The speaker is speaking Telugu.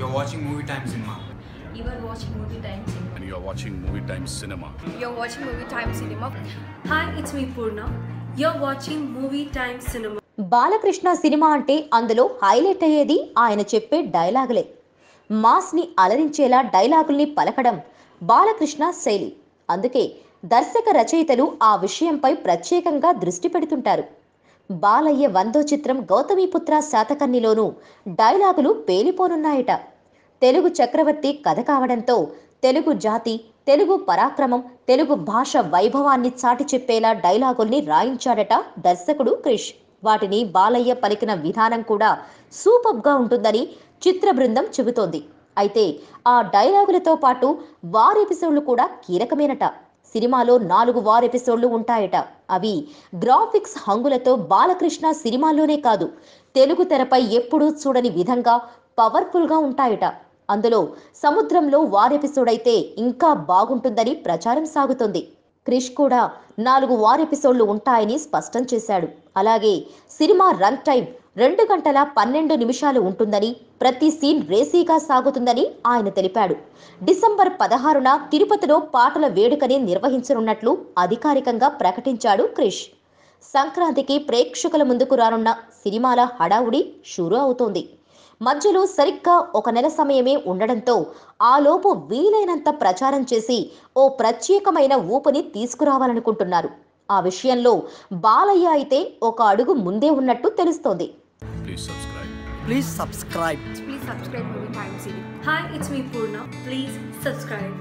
You're watching Movie Time Cinema. You are watching Movie Time Cinema. And you are watching Movie Time Cinema. You're watching Movie Time Cinema. Hi, it's me Purna. You're watching Movie Time Cinema. Balakrishna cinema అంటే అందులో హైలైట్ అయ్యేది ఆయన చెప్పే డైలాగులే. మాస్ని అలరించేలా డైలాగుల్ని పలకడం బాలకృష్ణ శైలి. అందుకే దర్శక రచయితలు ఆ విషయంపై ప్రత్యేకంగా దృష్టి పెడుతుంటారు. బాలయ్య 100వ చిత్రం గౌతమిపుత్ర శాతకర్ణిలోనూ డైలాగులు పేలిపోనున్నాయట. తెలుగు చక్రవర్తి కథ కావడంతో తెలుగు జాతి, తెలుగు పరాక్రమం, తెలుగు భాష వైభవాన్ని చాటి చెప్పేలా డైలాగుల్ని రాయించాడట దర్శకుడు క్రిష్. వాటిని బాలయ్య పలికిన విధానం కూడా సూపర్గా ఉంటుందని చిత్ర బృందం చెబుతోంది. అయితే ఆ డైలాగులతో పాటు వార్ ఎపిసోడ్లు కూడా కీలకమేనట. సినిమాలో 4 వార్ ఎపిసోడ్లు ఉంటాయట. అవి గ్రాఫిక్స్ హంగులతో బాలకృష్ణ సినిమాల్లోనే కాదు, తెలుగు తెరపై ఎప్పుడూ చూడని విధంగా పవర్ఫుల్గా ఉంటాయట. అందులో సముద్రంలో వార్ ఎపిసోడ్ అయితే ఇంకా బాగుంటుందని ప్రచారం సాగుతోంది. క్రిష్ కూడా 4 వార్ ఎపిసోడ్లు ఉంటాయని స్పష్టం చేశాడు. అలాగే సినిమా రన్ టైం 2 గంటల 12 నిమిషాలు ఉంటుందని, ప్రతి సీన్ రేసీగా సాగుతుందని ఆయన తెలిపాడు. డిసెంబర్ 16న తిరుపతిలో పాటల వేడుకని నిర్వహించనున్నట్లు అధికారికంగా ప్రకటించాడు క్రిష్. సంక్రాంతికి ప్రేక్షకుల ముందుకు రానున్న సినిమాల హడావుడి షురూ అవుతోంది. మధ్యలో సరిగ్గా 1 నెల సమయమే ఉండడంతో ఆలోపు వీలైనంత ప్రచారం చేసి ఓ ప్రత్యేకమైన ఊపుని తీసుకురావాలనుకుంటున్నారు. ఆ విషయంలో బాలయ్య అయితే ఒక అడుగు ముందే ఉన్నట్టు తెలుస్తోంది. Please subscribe. Please subscribe Movie Time Cinema. Hi, it's me Purna. Please subscribe.